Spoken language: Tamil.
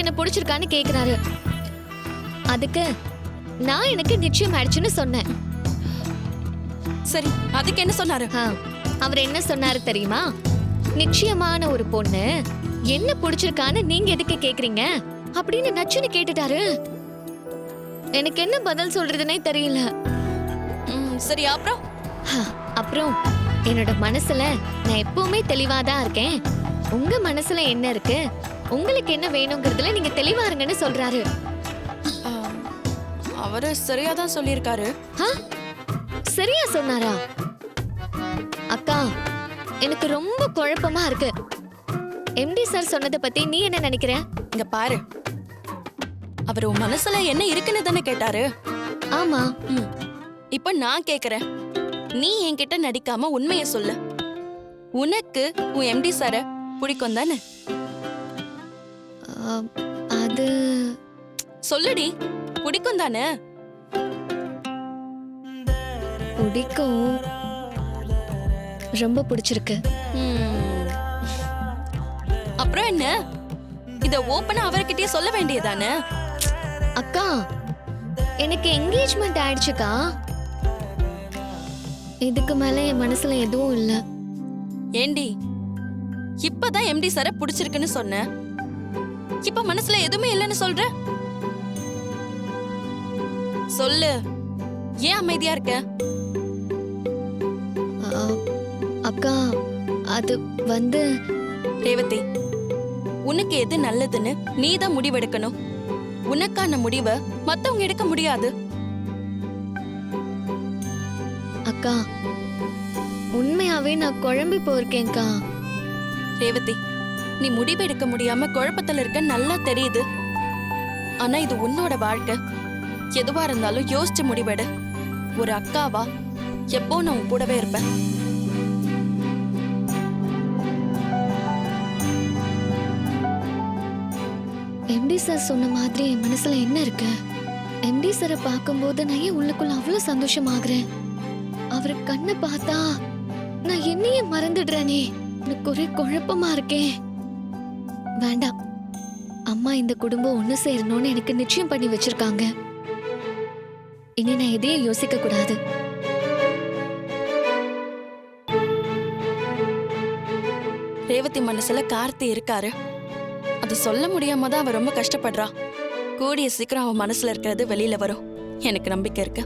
என்ன பிடிச்சிருக்கான்னு கேக்குறாரு. அதுக்கு நான் எனக்கு நிச்சயம் ஆயிடுச்சுன்னு சொன்னேன். சரி, அதுக்கு என்ன சொன்னாரு? அவர் என்ன சொன்னாரு தெரியுமா? நிச்சயமான ஒரு பொண்ணு என்ன பிடிச்சிருக்கான்னு நீங்க எதுக்கு கேக்குறீங்க அப்படின்னு நச்சுன்னு கேட்டுட்டாரு. எனக்கு என்ன பதில் சொல்றதுன்னே தெரியல. சரி, அப்புறம் என்னோட மனசுல நான் எப்பவுமே தெளிவாதான் இருக்கேன். உங்க மனசுல என்ன இருக்கு, உங்களுக்கு என்ன வேணுங்கிறதுல நீங்க தெளிவா இருங்கன்னு சொல்றாரு. அவரு சரியாதான் சொல்லியிருக்காரு. சரியா சொன்னாரா? அக்கா, எனக்கு ரொம்ப குழப்பமா இருக்கு. எம்டி சார் சொன்னதை பத்தி நீ என்ன நினைக்கிற? இங்க பாரு, அவர் உன் மனசுல என்ன இருக்குன்னு தானே கேட்டாரு. ஆமா. இப்ப நான் கேக்குறேன், நீ என்கிட்ட நடிக்காம உண்மைய சொல்லு. உனக்கு உன் எம்டி சார பிடிக்கும் தானே? அது சொல்லுடி, பிடிக்கும் தானே? பிடிக்கும், ரொம்ப பிடிச்சிருக்கு. அப்புறம் என்ன, இத ஓபனா அவர்கிட்டயே சொல்ல வேண்டியதானே? அக்கா, எனக்கு என்கேஜ்மெண்ட் ஆயிடுச்சுக்கா. இதுக்கு மேல என் மனசுல எதுவும் இல்ல. ஏண்டி, இப்பதான் எம்டி சார பிடிச்சிருக்குன்னு சொன்ன, இப்ப மனசுல எதுவுமே இல்லைன்னு சொல்ற? சொல்லு, ஏன் அமைதியா இருக்க? அக்கா, அது வந்து ரேவதி, உனக்கு எது நல்லதுன்னு நீதான் முடிவெடுக்கணும். உனக்கான முடிவை மத்தவங்க எடுக்க முடியாது. அக்கா, உண்மையாவே நான் குழம்பி போயிருக்கேன்க்கா. ரேவதி, நீ முடிவு எடுக்க முடியாம குழப்பத்துல இருக்க நல்லா தெரியுது. ஆனா இது உன்னோட வாழ்க்கை. எதுவா இருந்தாலும் யோசிச்சு முடிவெடு. ஒரு அக்காவா எப்போ நான் உன் கூடவே இருப்பேன். எம்டி சார் சொன்ன மாதிரி என் மனசுல என்ன இருக்கு? எம்டி சாரை பார்க்கும்போது நான் ஏன் உள்ளுக்குள்ள அவ்வளவு சந்தோஷமாகறேன்? அவரு கண்ணை பார்த்தா நான் என்னையே மறந்துடுறேனே. எனக்கு ஒரே குழப்பமா இருக்கேன். வேண்டாம், அம்மா இந்த குடும்பம் ஒண்ணு சேரணும்னு எனக்கு நிச்சயம் பண்ணி வச்சிருக்காங்க. இனி நான் எதையும் யோசிக்க கூடாது. ரேவதி மனசுல கார்த்தி இருக்காரு. அது சொல்ல முடியாம தான் அவ ரொம்ப கஷ்டப்படுறா. கூடிய சீக்கிரம் அவன் மனசுல இருக்கிறது வெளியில வரும். எனக்கு நம்பிக்கை இருக்கு.